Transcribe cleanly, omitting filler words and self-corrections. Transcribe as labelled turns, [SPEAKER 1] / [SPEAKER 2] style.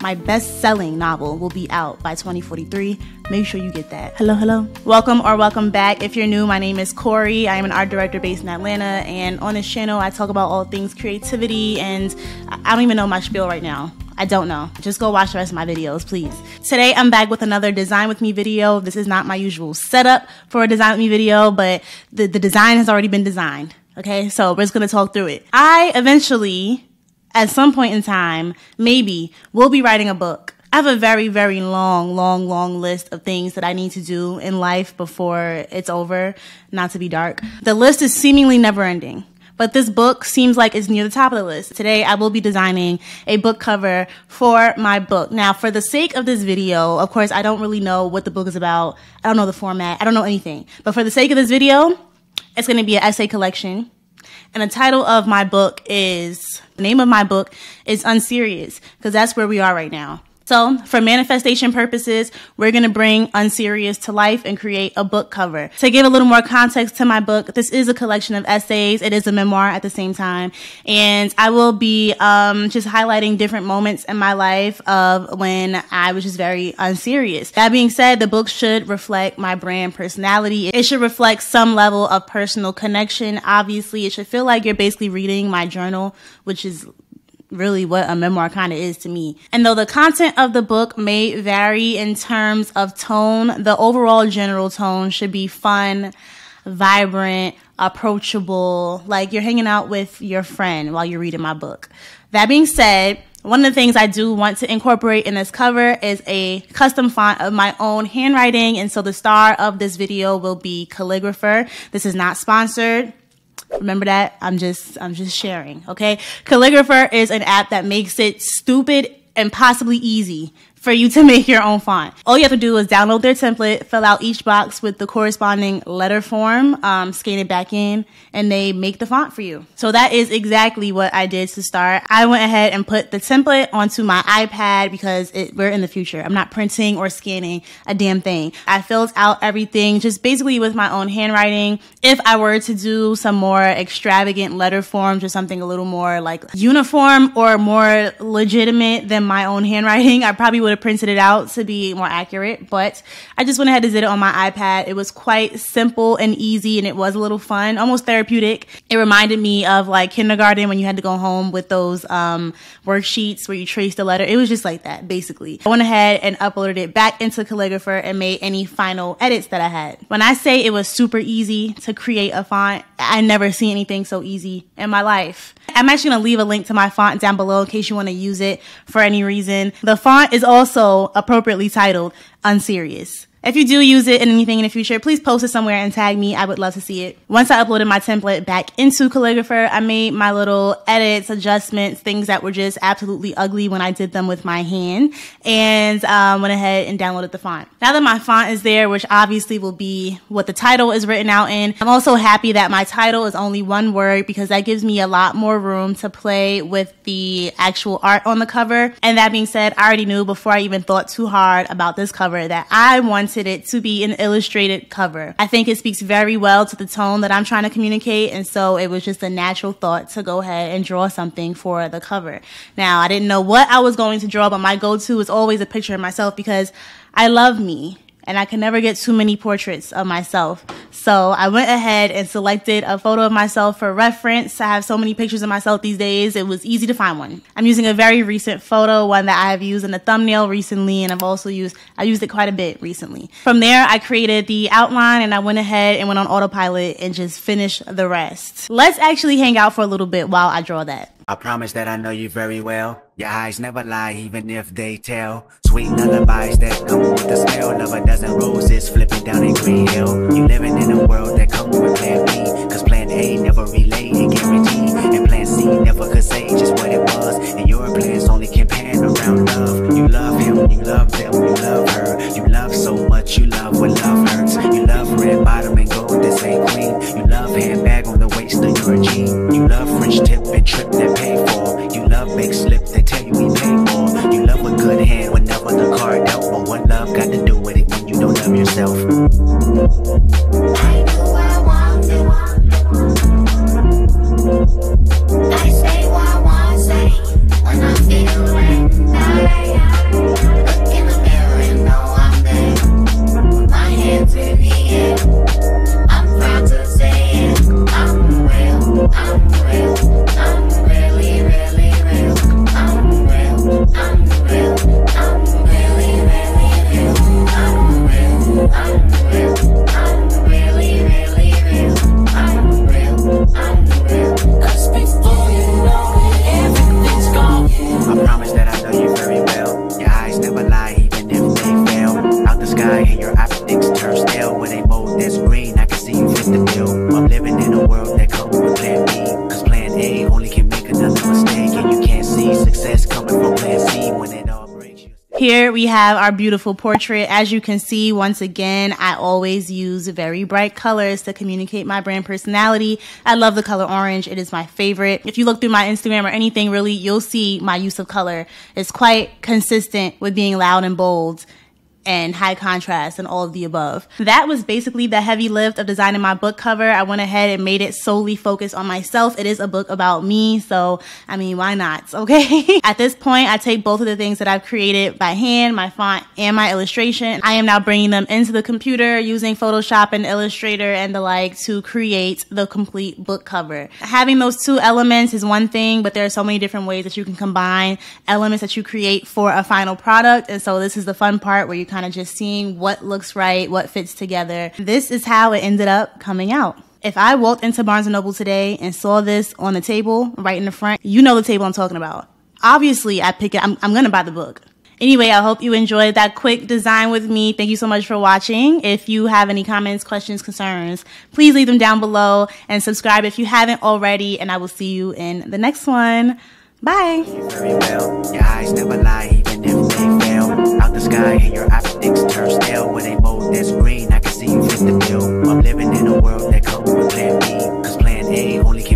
[SPEAKER 1] my best-selling novel will be out by 2043. Make sure you get that. Hello. Welcome or welcome back. If you're new, my name is Corey. I am an art director based in Atlanta, and on this channel, I talk about all things creativity, and I don't even know my spiel right now. I don't know. Just go watch the rest of my videos, please. Today, I'm back with another Design With Me video. This is not my usual setup for a Design With Me video, but the design has already been designed. Okay, so we're just gonna talk through it. I eventually, at some point in time, maybe, will be writing a book. I have a very, very long list of things that I need to do in life before it's over, not to be dark. The list is seemingly never ending. But this book seems like it's near the top of the list. Today, I will be designing a book cover for my book. Now, for the sake of this video, of course, I don't really know what the book is about. I don't know the format. I don't know anything. But for the sake of this video, it's going to be an essay collection. And the title of my book is, the name of my book is Unserious, because that's where we are right now. So for manifestation purposes, we're going to bring Unserious to life and create a book cover. To give a little more context to my book, this is a collection of essays. It is a memoir at the same time. And I will be just highlighting different moments in my life of when I was just very unserious. That being said, the book should reflect my brand personality. It should reflect some level of personal connection. Obviously, it should feel like you're basically reading my journal, which is really what a memoir kind of is to me. And though the content of the book may vary in terms of tone, the overall general tone should be fun, vibrant, approachable, like you're hanging out with your friend while you're reading my book. That being said, one of the things I do want to incorporate in this cover is a custom font of my own handwriting. And so the star of this video will be Calligrapher. This is not sponsored. Remember that? I'm just sharing, okay? Calligrapher is an app that makes it stupid and possibly easy for you to make your own font. All you have to do is download their template, fill out each box with the corresponding letter form, scan it back in, and they make the font for you. So that is exactly what I did to start. I went ahead and put the template onto my iPad because we're in the future. I'm not printing or scanning a damn thing. I filled out everything just basically with my own handwriting. If I were to do some more extravagant letter forms or something a little more like uniform or more legitimate than my own handwriting, I probably would have printed it out to be more accurate, but I just went ahead and did it on my iPad. It was quite simple and easy, and it was a little fun, almost therapeutic. It reminded me of like kindergarten when you had to go home with those worksheets where you trace the letter. It was just like that, basically. I went ahead and uploaded it back into Calligrapher and made any final edits that I had. When I say it was super easy to create a font, I never seen anything so easy in my life. I'm actually going to leave a link to my font down below in case you want to use it for any reason. The font is also appropriately titled Unserious. If you do use it in anything in the future, please post it somewhere and tag me. I would love to see it. Once I uploaded my template back into Calligrapher, I made my little edits, adjustments, things that were just absolutely ugly when I did them with my hand, and went ahead and downloaded the font. Now that my font is there, which obviously will be what the title is written out in, I'm also happy that my title is only one word because that gives me a lot more room to play with the actual art on the cover. And that being said, I already knew before I even thought too hard about this cover that I wanted it to be an illustrated cover. I think it speaks very well to the tone that I'm trying to communicate, and so it was just a natural thought to go ahead and draw something for the cover. Now, I didn't know what I was going to draw, but my go-to is always a picture of myself because I love me. And I can never get too many portraits of myself. So I went ahead and selected a photo of myself for reference. I have so many pictures of myself these days, it was easy to find one. I'm using a very recent photo, one that I have used in the thumbnail recently, and I used it quite a bit recently. From there, I created the outline and I went ahead and went on autopilot and just finished the rest. Let's actually hang out for a little bit while I draw that.
[SPEAKER 2] I promise that I know you very well. Your eyes never lie, even if they tell. Sweet lullabies that come with the smell of a dozen roses flipping down a green hill. You living in a world that comes with plan B, cause plan A never relay and guarantee, and plan C never could say just what it was. And your plans only can pan around love. You love him, you love them, you love her. You love so much, you love what love hurts. You love red bottom and gold, this ain't queen. You love handbag on the waist of your jean. You love French tip and trip that pay for. You love big slip that tell you we pay more. You love a good hand whenever the card dealt. But what love got to do with it when you don't love yourself?
[SPEAKER 3] I do what I want to. I say what I want to say when I feel
[SPEAKER 1] Here we have our beautiful portrait. As you can see, once again, I always use very bright colors to communicate my brand personality. I love the color orange. It is my favorite. If you look through my Instagram or anything really, you'll see my use of color is quite consistent with being loud and bold and high contrast and all of the above. That was basically the heavy lift of designing my book cover. I went ahead and made it solely focused on myself. It is a book about me, so I mean, why not, okay? At this point, I take both of the things that I've created by hand, my font and my illustration. I am now bringing them into the computer using Photoshop and Illustrator and the like to create the complete book cover. Having those two elements is one thing, but there are so many different ways that you can combine elements that you create for a final product. And so this is the fun part where you kind of just seeing what looks right, what fits together. This is how it ended up coming out. If I walked into Barnes & Noble today and saw this on the table right in the front, you know the table I'm talking about. Obviously, I pick it. I'm going to buy the book. Anyway, I hope you enjoyed that quick design with me. Thank you so much for watching. If you have any comments, questions, concerns, please leave them down below and subscribe if you haven't already. And I will see you in the next one. Bye.
[SPEAKER 2] Very well. Your eyes never lie, even if they fail. Out the sky and your optics turn stale. When they both that's green, I can see you fit the bill. I'm living in a world that comes with plan B, cause plan A only can